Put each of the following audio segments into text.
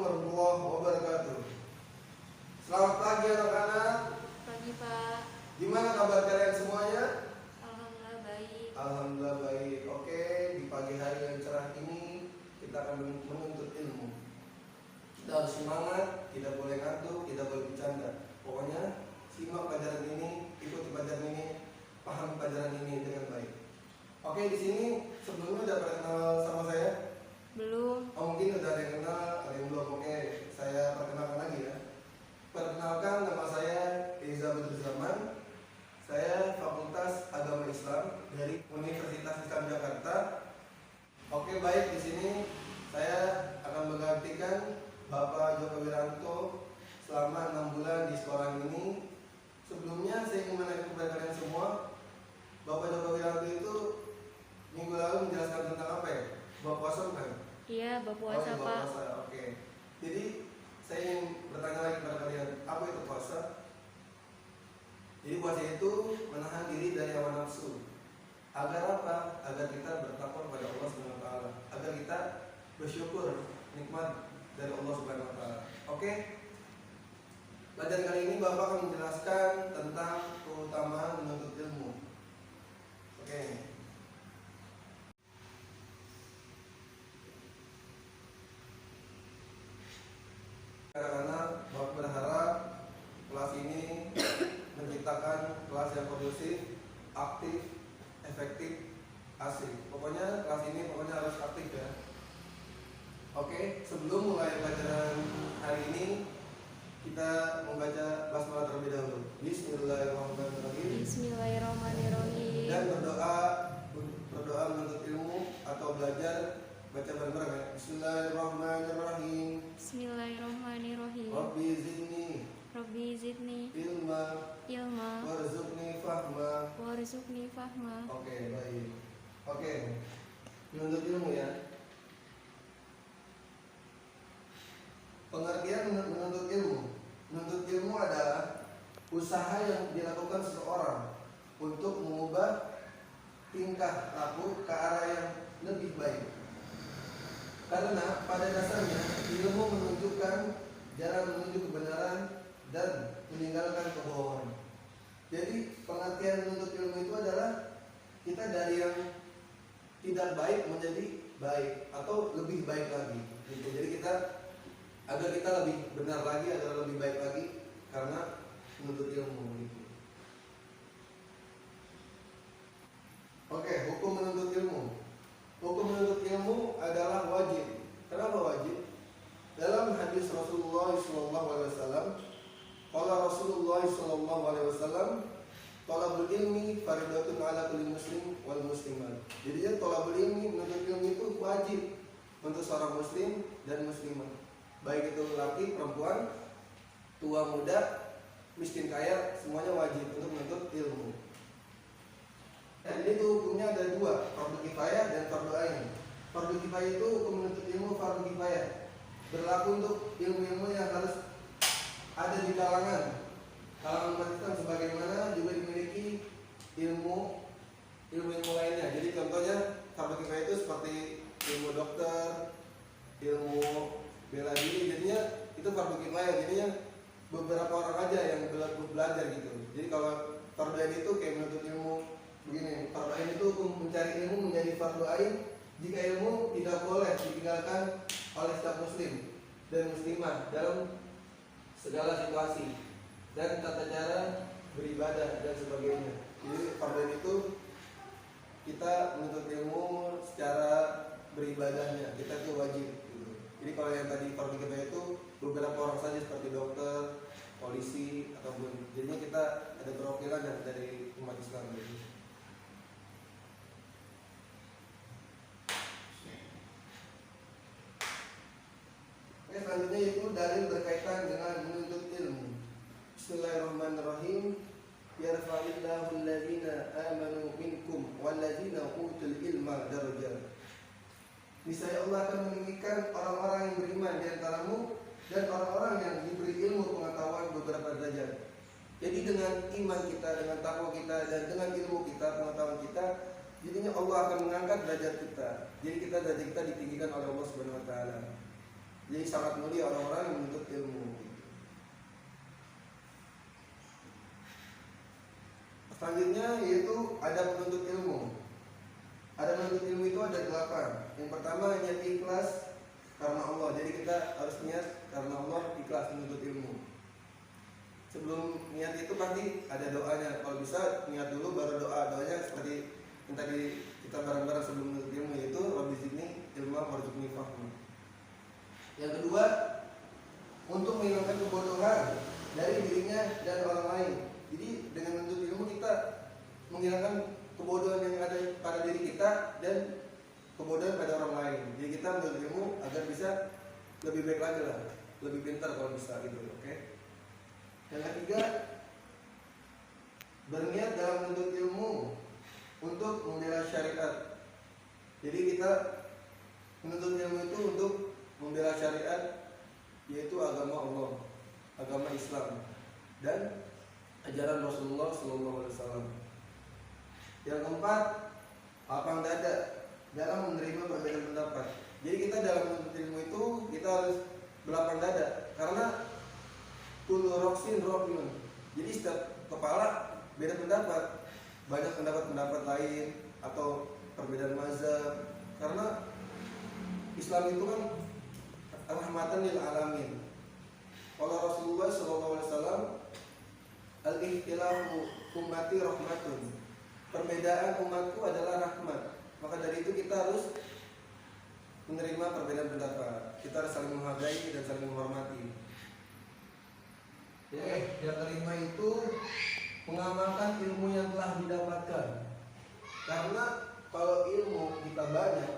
warahmatullahi wabarakatuh. Selamat pagi anak-anak. Pagi Pak. Gimana kabar kalian semuanya? Alhamdulillah baik. Alhamdulillah baik. Oke, di pagi hari yang cerah ini kita akan menuntut ilmu. Kita harus semangat, tidak boleh ngantuk, tidak boleh bercanda. Pokoknya simak pelajaran ini, ikuti pelajaran ini, pahami pelajaran ini dengan baik. Oke, di sini sebelumnya udah pernah kenal sama saya? Belum. Oh, mungkin udah ada yang kenal, ada yang belum. Oke, saya perkenalkan lagi ya. Perkenalkan, nama saya Iza Badrul Zaman. Saya Fakultas Agama Islam dari Universitas Islam Jakarta. Oke, baik, di sini saya akan menggantikan Bapak Joko Wiranto selama 6 bulan di sekolah ini. Sebelumnya saya ingin menanyakan kepada kalian semua, Bapak Joko Wiranto itu minggu lalu menjelaskan tentang apa ya? Bapak puasa bukan? Iya, berpuasa Bapak Pak. puasa, oke. Jadi saya ingin bertanya lagi kepada kalian, apa itu puasa? Jadi puasa itu menahan diri dari hawa nafsu. Agar apa? Agar kita bertakwa kepada Allah Subhanahu wa taala, agar kita bersyukur nikmat dari Allah Subhanahu wa taala. Oke? Pelajaran kali ini Bapak akan menjelaskan tentang keutamaan menuntut ilmu. Oke. Karena Bapak berharap kelas ini menciptakan kelas yang kondusif, aktif, efektif, asik. Pokoknya kelas ini harus aktif ya. Oke, sebelum mulai pelajaran hari ini kita membaca basmalah terlebih dahulu. Bismillahirrahmanirrahim. Bismillahirrahmanirrahim. Dan berdoa menuntut ilmu atau belajar, baca bareng-bareng ya. Bismillahirrahmanirrahim. Bismillahirrahmanirrahim. Rabbi zidni ilma warzuqni fahma. Oke, baik. Oke. Menuntut ilmu ya. Pengertian menuntut ilmu. Menuntut ilmu adalah usaha yang dilakukan seseorang untuk mengubah tingkah laku ke arah yang lebih baik. Karena pada dasarnya ilmu menunjukkan jalan menuju kebenaran dan meninggalkan kebohongan. Jadi pengertian menuntut ilmu itu adalah kita dari yang tidak baik menjadi baik atau lebih baik lagi. Jadi kita agar kita lebih benar lagi, agar lebih baik lagi karena menuntut ilmu. Oke, hukum menuntut ilmu. Hukum menuntut ilmu adalah wajib. Kenapa wajib? Dalam hadis Rasulullah SAW, qala Rasulullah SAW, thalabul ilmi fardhatun ala kulli muslim wal muslimat. Jadi thalabul ilmi, menuntut ilmu itu wajib untuk seorang muslim dan muslimah. Baik itu laki, perempuan, tua, muda, miskin, kaya, semuanya wajib untuk menuntut ilmu. Dan itu hukumnya ada dua, fardu kifayah dan fardu ain. Fardu kifayah itu hukum menuntut ilmu fardu kifayah, berlaku untuk ilmu-ilmu yang harus ada di kalangan umat Islam, sebagaimana juga dimiliki ilmu lainnya. Jadi contohnya fardu kifayah itu seperti ilmu dokter, ilmu bela diri, jadinya itu fardu kifayah, jadinya beberapa orang aja yang belajar gitu. Jadi kalau fardu ain itu kayak menuntut ilmu begini, fardu ain itu mencari ilmu menjadi fardu ain jika ilmu tidak boleh ditinggalkan oleh setiap muslim dan muslimah dalam segala situasi dan tata cara beribadah dan sebagainya. Jadi fardu ain itu kita menuntut ilmu secara beribadahnya, kita itu wajib gitu. Jadi kalau yang tadi fardu kifayah itu beberapa orang saja seperti dokter, polisi ataupun, jadinya kita ada perwakilan dari umat Islam gitu. Selanjutnya itu dalil berkaitan dengan menuntut ilmu. Bismillahirrahmanirrahim. Yarfa'illahu alladhina amanu minkum walladhina utul ilma darajat. Niscaya Allah akan meninggikan orang-orang yang beriman di antaramu dan orang-orang yang diberi ilmu pengetahuan beberapa derajat. Jadi dengan iman kita, dengan takwa kita, dan dengan ilmu kita, pengetahuan kita, jadinya Allah akan mengangkat derajat kita. Jadi derajat kita ditinggikan oleh Allah Subhanahu wa taala. Jadi sangat mulia orang-orang yang menuntut ilmu. Selanjutnya yaitu ada penuntut ilmu. Ada penuntut ilmu itu ada 8. Yang pertama niat ikhlas karena Allah. Jadi kita harus niat karena Allah, ikhlas menuntut ilmu. Sebelum niat itu pasti ada doanya. Kalau bisa niat dulu baru doa. Doanya seperti yang tadi kita bareng-bareng sebelum menuntut ilmu, yaitu Rabbi zidni ilma warzuqni fahma. Yang kedua, untuk menghilangkan kebodohan dari dirinya dan orang lain. Jadi dengan menuntut ilmu kita menghilangkan kebodohan yang ada pada diri kita dan kebodohan pada orang lain. Jadi kita menuntut ilmu agar bisa lebih baik lagi lah, lebih pintar kalau bisa gitu, oke? Yang ketiga, berniat dalam menuntut ilmu untuk membela syariat. Jadi kita menuntut ilmu itu untuk membela syariat, yaitu agama Allah, agama Islam dan ajaran Rasulullah SAW. Yang keempat, lapang dada dalam menerima perbedaan pendapat. Jadi kita dalam menuntut ilmu itu kita harus berlapang dada, karena kullu roksin rokun. Jadi setiap kepala beda pendapat, banyak pendapat lain atau perbedaan mazhab. Karena Islam itu kan rahmatan lil alamin. Kalau Rasulullah SAW, al-ikhtilafu ummati rahmatun. Perbedaan umatku adalah rahmat. Maka dari itu kita harus menerima perbedaan pendapat. Kita harus saling menghargai dan saling menghormati. Yang kelima itu mengamalkan ilmu yang telah didapatkan. Karena kalau ilmu kita banyak,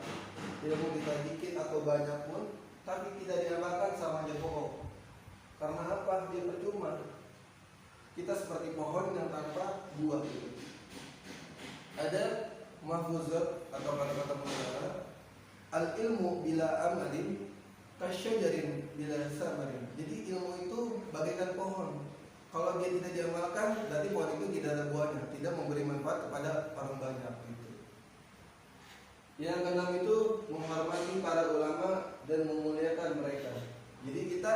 ilmu kita dikit atau banyak pun, tapi tidak diamalkan sama aja bohong. Karena apa? Dia percuma. Kita seperti pohon yang tanpa buah. Ada mahfuzat atau kata-kata pengarang, al ilmu bila amalin kasyajarin bila samarin. Jadi ilmu itu bagaikan pohon. Kalau dia tidak diamalkan, berarti pohon itu tidak ada buahnya, tidak memberi manfaat kepada orang banyak. Gitu. Yang keenam itu menghormati para ulama dan memuliakan mereka. Jadi kita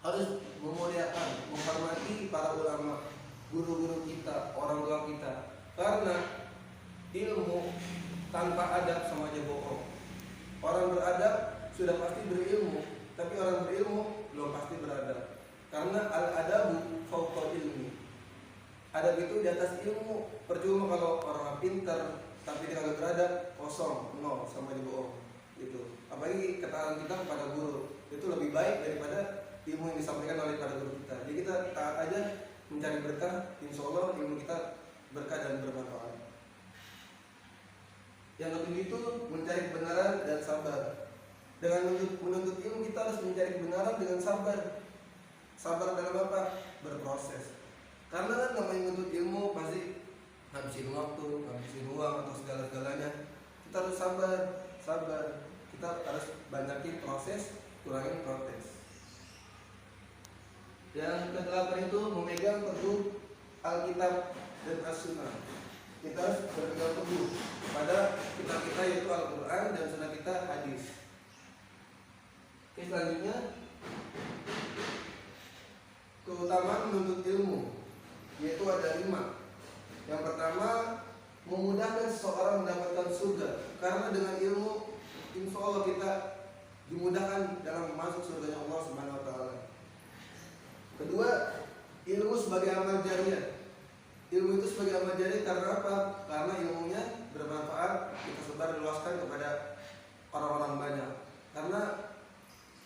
harus memuliakan, menghormati para ulama, guru-guru kita, orang tua kita. Karena ilmu tanpa adab sama aja bohong. Orang beradab sudah pasti berilmu, tapi orang berilmu belum pasti beradab. Karena al-adabu fawqa ilmi. Adab itu di atas ilmu. Percuma kalau orang pintar tapi dia kalau beradab, kosong, nol, sama aja bohong. Gitu. Apalagi ketaatan kita kepada guru itu lebih baik daripada ilmu yang disampaikan oleh pada guru kita. Jadi kita taat aja mencari berkah, insya Allah ilmu kita berkah dan bermanfaat. Yang ketujuh itu mencari kebenaran dan sabar. Dengan menuntut ilmu kita harus mencari kebenaran dengan sabar. Sabar dalam apa? Berproses. Karena kan namanya menuntut ilmu pasti habisin waktu, habisin uang atau segala-galanya. Kita harus sabar. Kita harus banyakin proses, kurangin protes. Yang kedelapan itu memegang teguh Alkitab dan As-Sunnah. Kita harus berpegang teguh pada kitab kita yaitu Al-Quran dan sunnah kita hadis. Oke, selanjutnya keutamaan menuntut ilmu, yaitu ada 5. Yang pertama, memudahkan seseorang mendapatkan surga. Karena dengan ilmu, insya Allah kita dimudahkan dalam masuk surganya Allah Subhanahu Wa Taala. Kedua, ilmu sebagai amal jariah. Ilmu itu sebagai amal jariah karena apa? Karena ilmunya bermanfaat, kita sebar luaskan kepada orang-orang banyak. Karena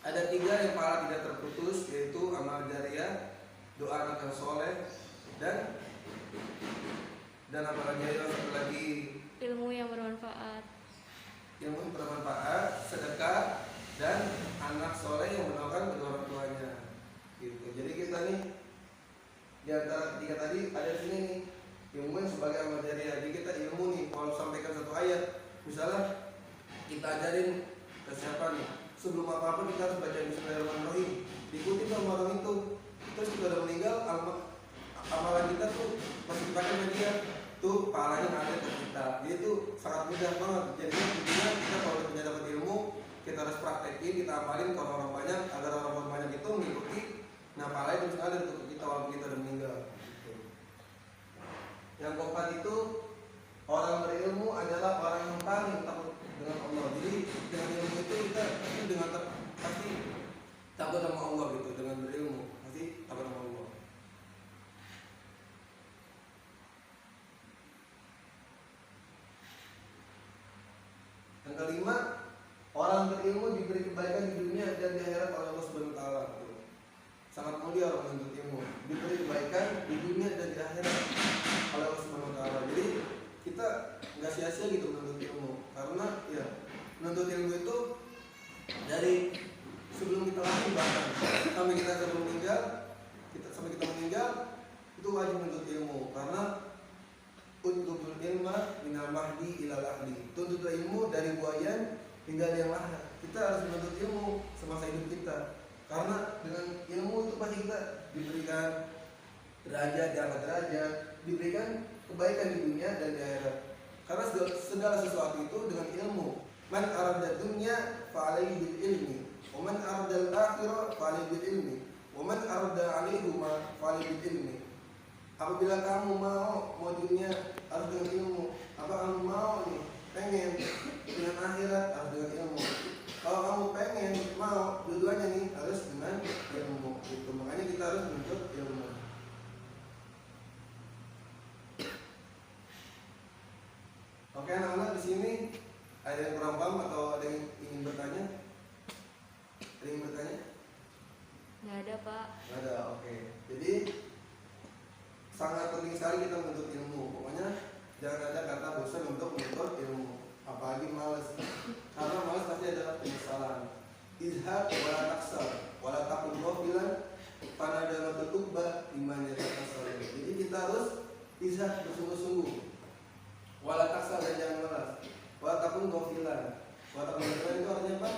ada 3 yang pahala tidak terputus, yaitu amal jariah, doa anak yang soleh, dan apa lagi? Satu lagi, ilmu yang bermanfaat. Ilmu yang bermanfaat, sedekah, dan anak soleh yang mendoakan kedua orang tuanya. Gitu. Jadi kita nih di antara 3 tadi ada di sini nih ilmu yang sebagai amal jariah. Jadi kita ilmu nih, kalau sampaikan satu ayat, misalnya kita ajarin ke siapa nih, sebelum apa-apa kita harus baca Bismillahirrahmanirrahim, diikuti sama orang itu. Terus kita udah meninggal, amalan kita tuh masih dipakai sama dia, tuh pahalanya ada ke kita. Jadi itu sangat mudah banget. Jadi intinya kita kalau punya dapat ilmu, kita harus praktekin, kita amalin ke orang-orang sangat mulia orang menuntut ilmu, diberi kebaikan di dunia dan di akhirat oleh Allah Subhanahu wa taala. Jadi kita nggak sia-sia gitu menuntut ilmu, karena ya menuntut ilmu itu dari sebelum kita lahir bahkan sampai kita sebelum meninggal, sampai kita meninggal itu wajib menuntut ilmu, karena untuk ilma minal mahdi ilal ahdi, tuntut ilmu dari buayan hingga yang lahir. Kita harus menuntut ilmu semasa hidup kita, karena dengan ilmu itu pasti kita diberikan derajat, diangkat derajat, diberikan kebaikan di dunia dan di akhirat. Karena segala sesuatu itu dengan ilmu. Man arada dunya fa alaihi bil ilmi, wa man arada al akhirah fa alaihi bil ilmi, wa man arada alaihuma fa alaihi bil ilmi. Apabila kamu mau dunia harus dengan ilmu. Apa kamu mau nih pengen dengan akhirat harus dengan ilmu. Kalau kamu pengen mau dua-duanya nih harus dengan ilmu. Itu makanya kita harus menuntut ilmu. Oke anak-anak, di sini ada yang kurang paham atau ada yang ingin bertanya? Ada yang bertanya? Nggak ada, Pak. Nggak ada, oke. Jadi sangat penting sekali kita menuntut ilmu. Pokoknya jangan ada kata bosan untuk menuntut ilmu, apalagi malas. Karena malas pasti ada penyesalan. Izhad wala taksar wala takun ghafilan pada dalam tutubba iman yatakasar. Jadi kita harus izhad bersungguh-sungguh. Wala taksar dan jangan malas. Wala takun ghafilan. Wala takun ghafilan itu artinya apa?